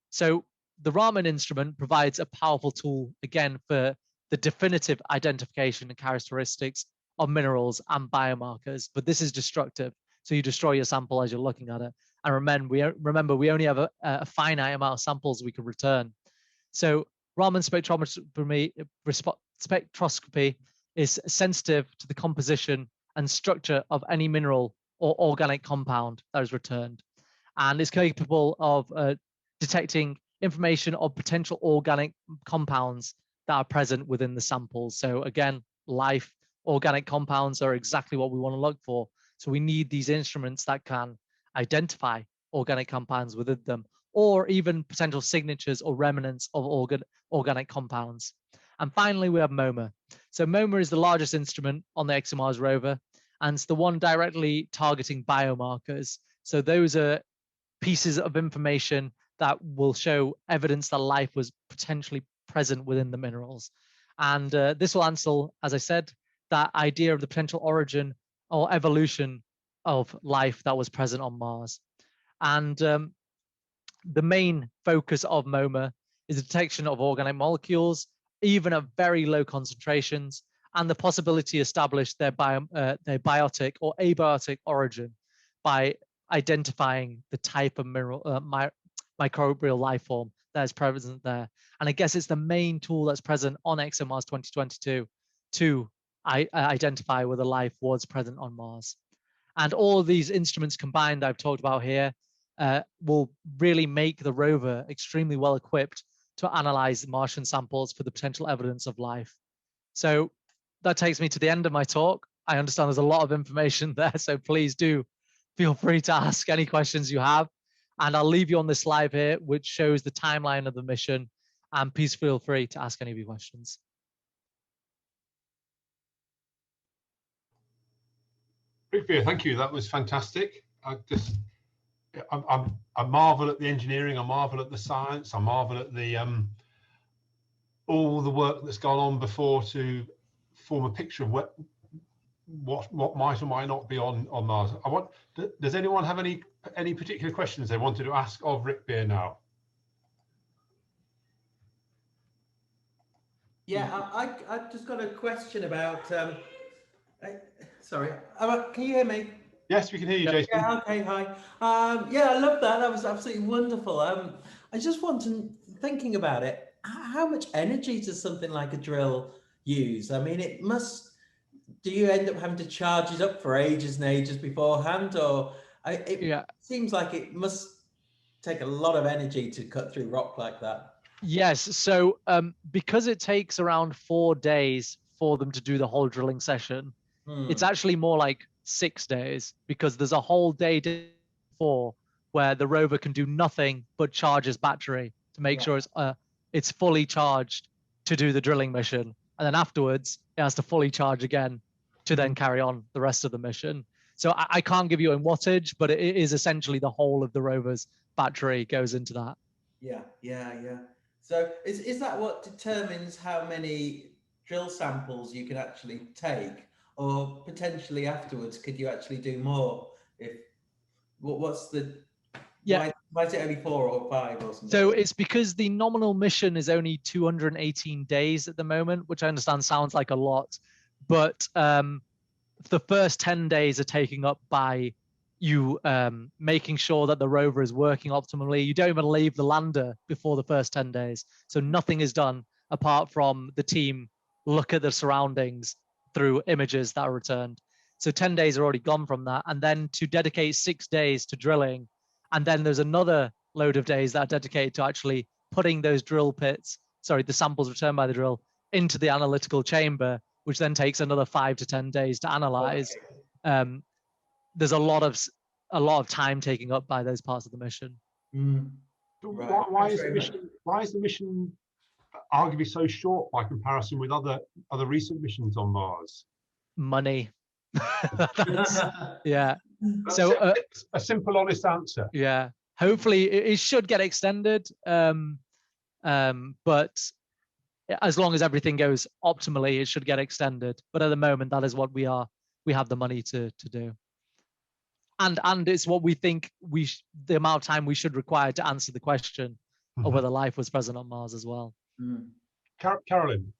So the Raman instrument provides a powerful tool, again, for the definitive identification and characteristics of minerals and biomarkers, but this is destructive. So you destroy your sample as you're looking at it. And remember, we only have a finite amount of samples we can return. So Raman spectroscopy is sensitive to the composition and structure of any mineral or organic compound that is returned. And is capable of detecting information of potential organic compounds that are present within the samples. So again, life, organic compounds are exactly what we want to look for. So we need these instruments that can identify organic compounds within them, or even potential signatures or remnants of organic compounds. And finally, we have MOMA. So MOMA is the largest instrument on the ExoMars rover, and it's the one directly targeting biomarkers. So those are pieces of information that will show evidence that life was potentially present within the minerals. And this will answer, as I said, that idea of the potential origin or evolution of life that was present on Mars. And the main focus of MOMA is the detection of organic molecules, even at very low concentrations, and the possibility to establish their biotic or abiotic origin by identifying the type of microbial life form that is present there. And I guess it's the main tool that's present on ExoMars 2022 to identify whether life was present on Mars. And all of these instruments combined I've talked about here will really make the rover extremely well equipped to analyze Martian samples for the potential evidence of life. So that takes me to the end of my talk. I understand there's a lot of information there, so please do feel free to ask any questions you have. And I'll leave you on this slide here, which shows the timeline of the mission. And please feel free to ask any of your questions. Prithvi, thank you. That was fantastic. I marvel at the engineering. I marvel at the science. I marvel at the all the work that's gone on before to form a picture of what might or might not be on Mars. Does anyone have any particular questions they wanted to ask of Rick Beer now? Yeah, I just got a question about. Sorry, can you hear me? Yes, we can hear you, Jason. Yeah, okay, hi. Yeah, I love that. That was absolutely wonderful. I just thinking about it, how much energy does something like a drill use? I mean, do you end up having to charge it up for ages and ages beforehand, or It seems like it must take a lot of energy to cut through rock like that. Yes. So because it takes around 4 days for them to do the whole drilling session, it's actually more like 6 days, because there's a whole day before where the rover can do nothing but charge his battery to make sure it's fully charged to do the drilling mission. And then afterwards, it has to fully charge again to then carry on the rest of the mission. So I can't give you in wattage, but it is essentially the whole of the rover's battery goes into that. Yeah. So is that what determines how many drill samples you can actually take, or potentially afterwards could you actually do more? What's the why is it only 4 or 5 or something? So it's because the nominal mission is only 218 days at the moment, which I understand sounds like a lot, but the first 10 days are taken up by you making sure that the rover is working optimally. You don't even leave the lander before the first 10 days. So nothing is done apart from the team look at the surroundings through images that are returned. So 10 days are already gone from that. And then to dedicate 6 days to drilling. And then there's another load of days that are dedicated to actually putting those the samples returned by the drill into the analytical chamber, which then takes another 5 to 10 days to analyze. There's a lot of time taking up by those parts of the mission. Right. Why is the mission arguably so short by comparison with other recent missions on Mars? Money. That's so a simple, honest answer. Yeah. Hopefully it should get extended, but as long as everything goes optimally, it should get extended. But at the moment, that is what we have the money to do. And it's what we think the amount of time we should require to answer the question of whether life was present on Mars as well. Carolyn.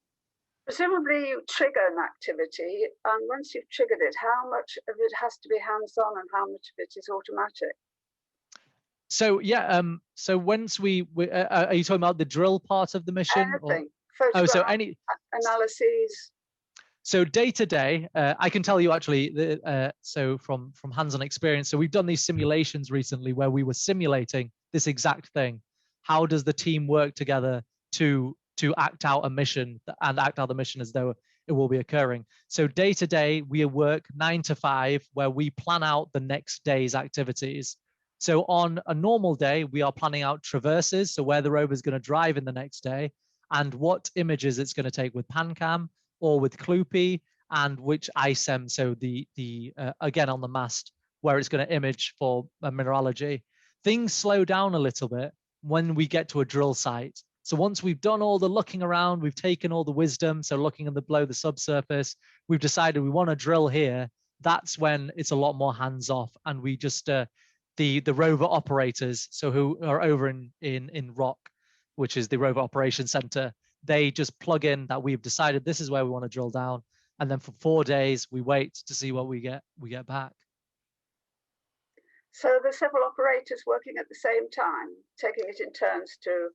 Presumably you trigger an activity, and once you've triggered it, how much of it has to be hands-on and how much of it is automatic? So so once we are you talking about the drill part of the mission? Anything. So any analyses. So day to day, I can tell you actually, so from hands-on experience, so we've done these simulations recently where we were simulating this exact thing. How does the team work together to act out a mission and act out the mission as though it will be occurring? So day to day, we work 9 to 5, where we plan out the next day's activities. So on a normal day, we are planning out traverses, so where the rover is going to drive in the next day, and what images it's going to take with PanCam or with Clupy, and which ISEM, so the again on the mast, where it's going to image for mineralogy. Things slow down a little bit when we get to a drill site. So once we've done all the looking around, we've taken all the wisdom, so looking below the subsurface, we've decided we want to drill here. That's when it's a lot more hands off, and we just the rover operators, so who are over in ROC, which is the Rover Operations Center, they just plug in that we've decided this is where we want to drill down, and then for 4 days we wait to see what we get back. So there's several operators working at the same time, taking it in turns to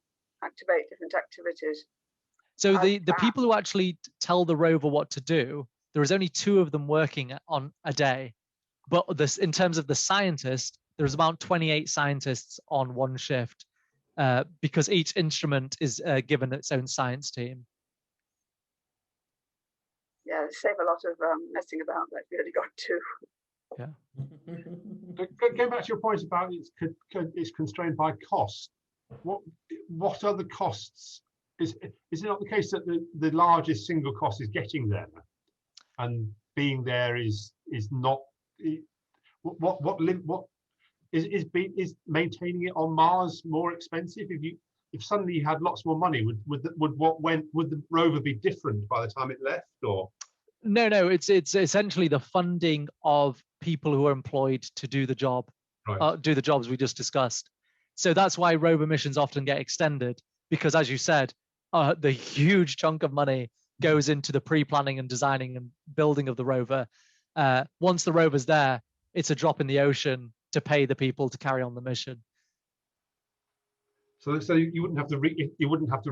activate different activities. So the people who actually tell the rover what to do, there is only 2 of them working on a day. But in terms of the scientist, there's about 28 scientists on one shift, because each instrument is given its own science team. Yeah, they save a lot of messing about. They've only got 2. Yeah. Going back to your point about it's constrained by cost. What are the costs? Is it not the case that the largest single cost is getting there, and being there is not? What is maintaining it on Mars more expensive? If suddenly you had lots more money, would the rover be different by the time it left, or? No, it's essentially the funding of people who are employed to do the job, right. Do the jobs we just discussed. So that's why rover missions often get extended, because as you said, the huge chunk of money goes into the pre-planning and designing and building of the rover. Once the rover's there, it's a drop in the ocean to pay the people to carry on the mission. So you wouldn't have to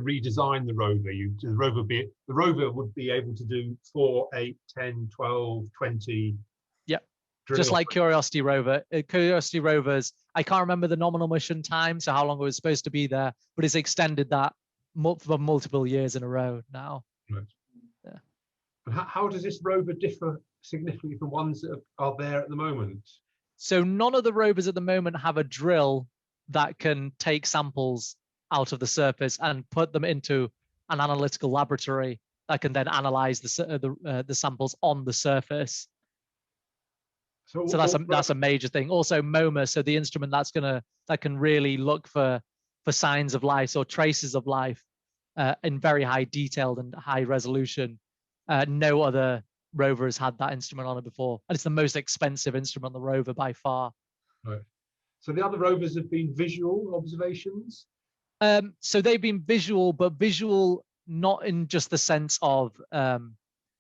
redesign the rover. The rover would be able to do 4, 8, 10, 12, 20. Yep. just like Curiosity rover. Curiosity rovers, I can't remember the nominal mission time, so how long it was supposed to be there, but it's extended that for multiple years in a row now. Right. Yeah. And how does this rover differ significantly from ones that are there at the moment? So none of the rovers at the moment have a drill that can take samples out of the surface and put them into an analytical laboratory that can then analyze the samples on the surface. So that's a major thing. Also MOMA, so the instrument that can really look for signs of life or traces of life in very high detailed and high resolution. No other rover has had that instrument on it before, and it's the most expensive instrument on the rover by far. Right. So the other rovers have been visual observations? So they've been visual, but visual not in just the sense of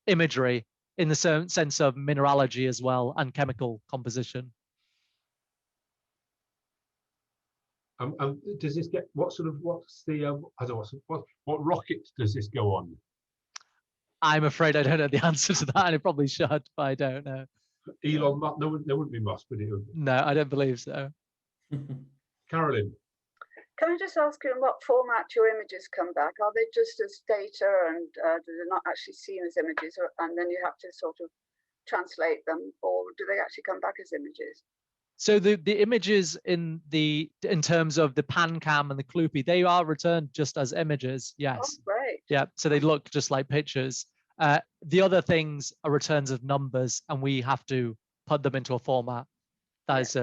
imagery, in the sense of mineralogy as well and chemical composition. Does this get what's the I don't know what rocket does this go on? I'm afraid I don't know the answer to that, and I probably should, but I don't know. Elon Musk? No, there wouldn't be Musk, would it? No, I don't believe so. Carolyn. Can I just ask you in what format your images come back? Are they just as data and they're not actually seen as images, and then you have to sort of translate them, or do they actually come back as images? So the images in terms of the PanCam and the Kloopy, they are returned just as images. Yes. Oh, great. Yeah. So they look just like pictures. The other things are returns of numbers, and we have to put them into a format that is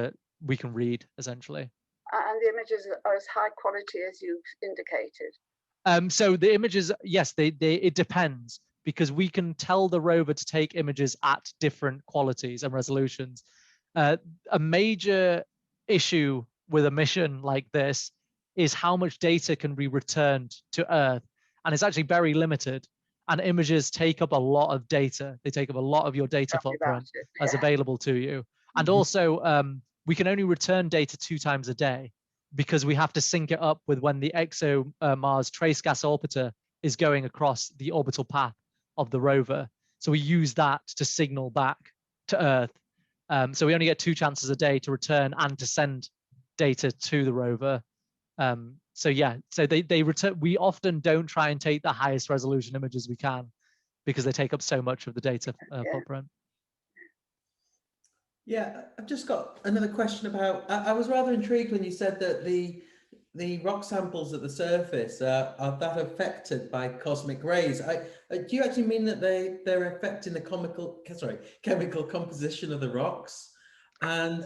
we can read essentially. And the images are as high quality as you've indicated. So the images, yes, it depends, because we can tell the rover to take images at different qualities and resolutions. A major issue with a mission like this is how much data can be returned to Earth, and it's actually very limited. And images take up a lot of data. They take up a lot of your data footprint as available to you. And also, we can only return data 2 times a day, because we have to sync it up with when the ExoMars Trace Gas Orbiter is going across the orbital path of the rover. So we use that to signal back to Earth. So we only get 2 chances a day to return and to send data to the rover. So yeah, so they return. We often don't try and take the highest resolution images we can, because they take up so much of the data footprint. Yeah, I've just got another question about. I was rather intrigued when you said that the rock samples at the surface are that affected by cosmic rays. Do you actually mean that they're affecting the chemical composition of the rocks? And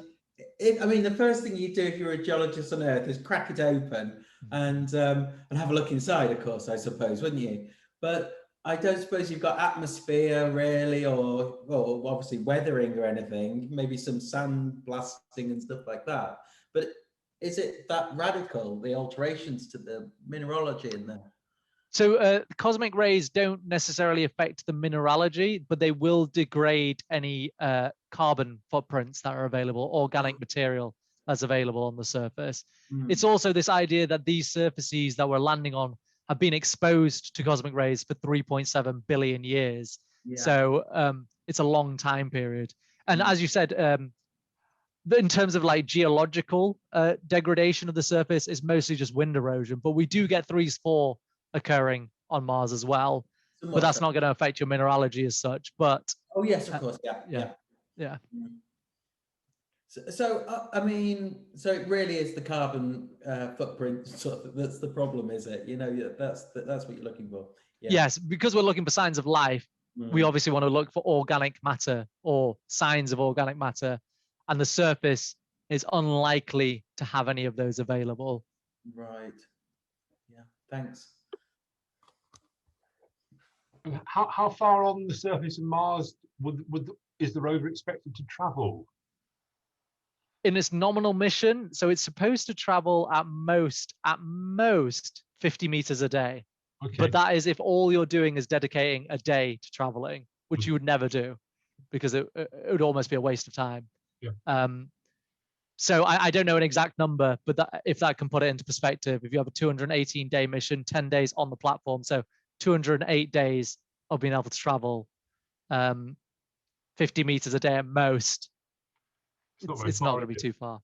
I mean, the first thing you do if you're a geologist on Earth is crack it open and have a look inside, of course, I suppose, wouldn't you? But I don't suppose you've got atmosphere really, or obviously weathering or anything, maybe some sand blasting and stuff like that. But is it that radical, the alterations to the mineralogy in there? So cosmic rays don't necessarily affect the mineralogy, but they will degrade any carbon footprints that are available, organic material that's available on the surface. It's also this idea that these surfaces that we're landing on have been exposed to cosmic rays for 3.7 billion years. Yeah. So it's a long time period. And as you said, in terms of like geological degradation of the surface, is mostly just wind erosion, but we do get 3-4 occurring on Mars as well. But that's not going to affect your mineralogy as such. But oh yes, of course, yeah. So I mean, so it really is the carbon footprint that's the problem, is it? You know, that's what you're looking for. Yeah. Yes, because we're looking for signs of life. We obviously want to look for organic matter or signs of organic matter, and the surface is unlikely to have any of those available. Right. Yeah. Thanks. How far on the surface of Mars is the rover expected to travel? In its nominal mission, so it's supposed to travel at most 50 meters a day. Okay. But that is if all you're doing is dedicating a day to traveling, which you would never do, because it would almost be a waste of time. Yeah. So I don't know an exact number, but if that can put it into perspective, if you have a 218-day mission, 10 days on the platform, so 208 days of being able to travel 50 meters a day at most, it's not going to be too far.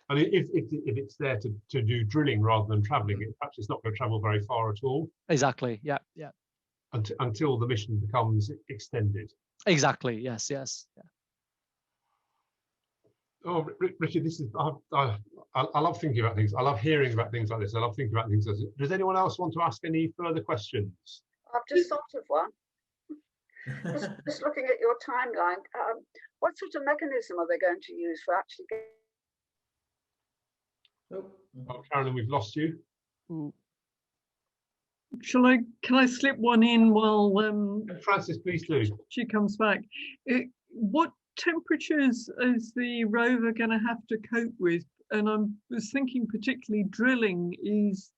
And if it's there to do drilling rather than traveling, perhaps it's not going to travel very far at all. Exactly. Yeah. Until the mission becomes extended. Exactly. Yes. Yeah. Oh, Richard, this is I love thinking about things. I love hearing about things like this. I love thinking about things. Does anyone else want to ask any further questions? I've just thought of one. just looking at your timeline, what sort of mechanism are they going to use for actually Oh, Carolyn, we've lost you. Can I slip one in while Francis, please do. she comes back? What temperatures is the rover going to have to cope with? And I was thinking particularly drilling is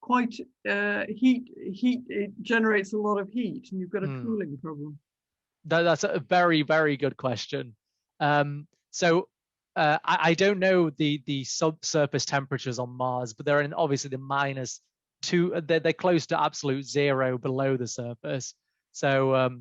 quite heat. It generates a lot of heat, and you've got a cooling problem. That's a very, very good question. So I don't know the subsurface temperatures on Mars, but they're in obviously the -2. They're close to absolute zero below the surface. So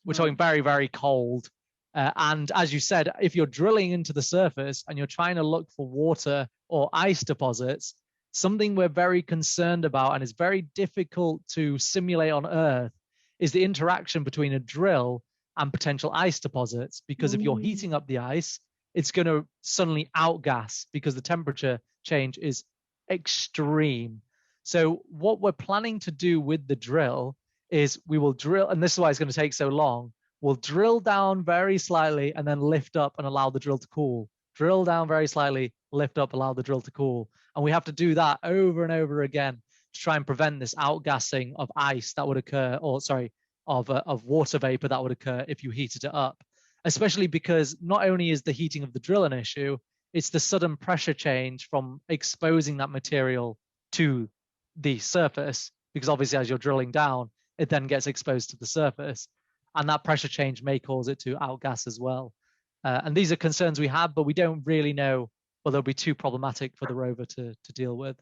we're talking very, very cold. And as you said, if you're drilling into the surface and you're trying to look for water or ice deposits, something we're very concerned about and is very difficult to simulate on Earth is the interaction between a drill and potential ice deposits. Because if you're heating up the ice, it's going to suddenly outgas because the temperature change is extreme. So what we're planning to do with the drill is we will drill, and this is why it's going to take so long. We'll drill down very slightly and then lift up and allow the drill to cool. Drill down very slightly, lift up, allow the drill to cool. And we have to do that over and over again to try and prevent this outgassing of ice that would occur, or sorry, of water vapor that would occur if you heated it up. Especially because not only is the heating of the drill an issue, it's the sudden pressure change from exposing that material to the surface, because obviously as you're drilling down, it then gets exposed to the surface. And that pressure change may cause it to outgas as well. And these are concerns we have, but we don't really know whether they'll be too problematic for the rover to deal with.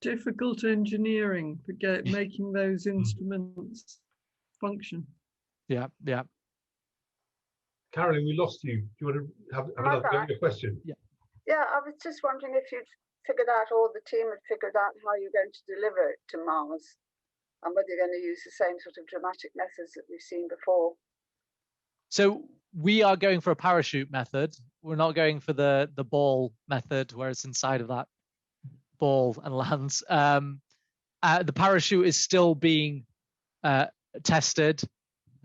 Difficult engineering for making those instruments function. Yeah. Carolyn, we lost you. Do you want to have another go at your question? Yeah, I was just wondering if you'd figured out, or the team had figured out, how you're going to deliver it to Mars, and whether you're going to use the same sort of dramatic methods that we've seen before. So we are going for a parachute method. We're not going for the ball method where it's inside of that ball and lands. The parachute is still being tested.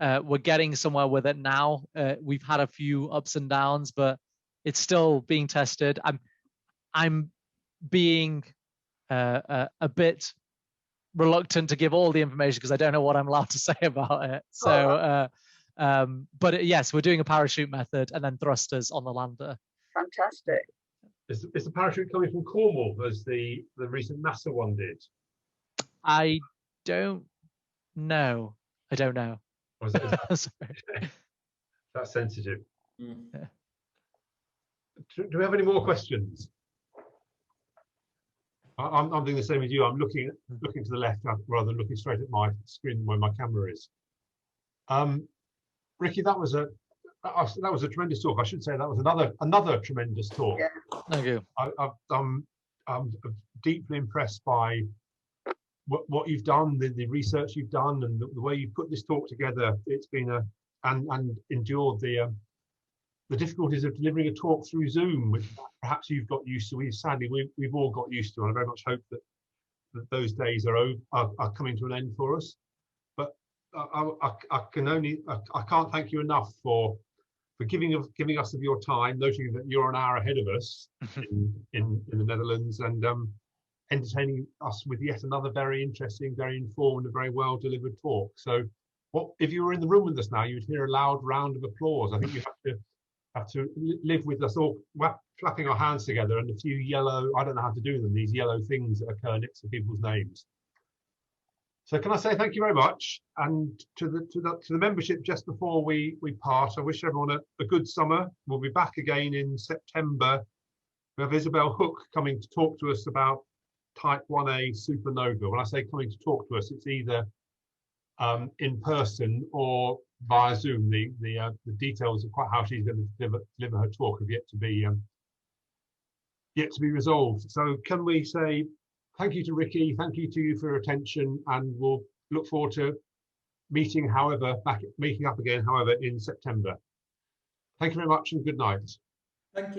We're getting somewhere with it now. We've had a few ups and downs, but it's still being tested. I'm being a bit reluctant to give all the information because I don't know what I'm allowed to say about it. So, but yes, we're doing a parachute method and then thrusters on the lander. Fantastic. Is the parachute coming from Cornwall as the recent NASA one did? I don't know. Or is that's sensitive. Mm. Do we have any more questions? I'm doing the same as you. I'm looking to the left rather than looking straight at my screen where my camera is. Ricky, that was a tremendous talk. I should say that was another tremendous talk. Yeah. Thank you. I'm deeply impressed by what you've done, the research you've done, and the way you put this talk together. It's been and endured the difficulties of delivering a talk through Zoom, which perhaps you've got used to. We've all got used to, and I very much hope that those days are coming to an end for us. But I can't thank you enough for giving us of your time, noting that you're an hour ahead of us in the Netherlands, and entertaining us with yet another very interesting, very informative, very well delivered talk. So, if you were in the room with us now, you'd hear a loud round of applause. I think you have to live with us all clapping our hands together and a few yellow, I don't know how to do them, these yellow things that occur next to people's names. So can I say thank you very much, and to the membership just before we part, I wish everyone a good summer. We'll be back again in September. We have Isabel Hook coming to talk to us about Type 1a supernova. When I say coming to talk to us, it's either in person or via Zoom. The details of quite how she's going to deliver her talk have yet to be resolved. So can we say thank you to Ricky, thank you to you for your attention, and we'll look forward to meeting up again, however, in September. Thank you very much and good night. Thank you.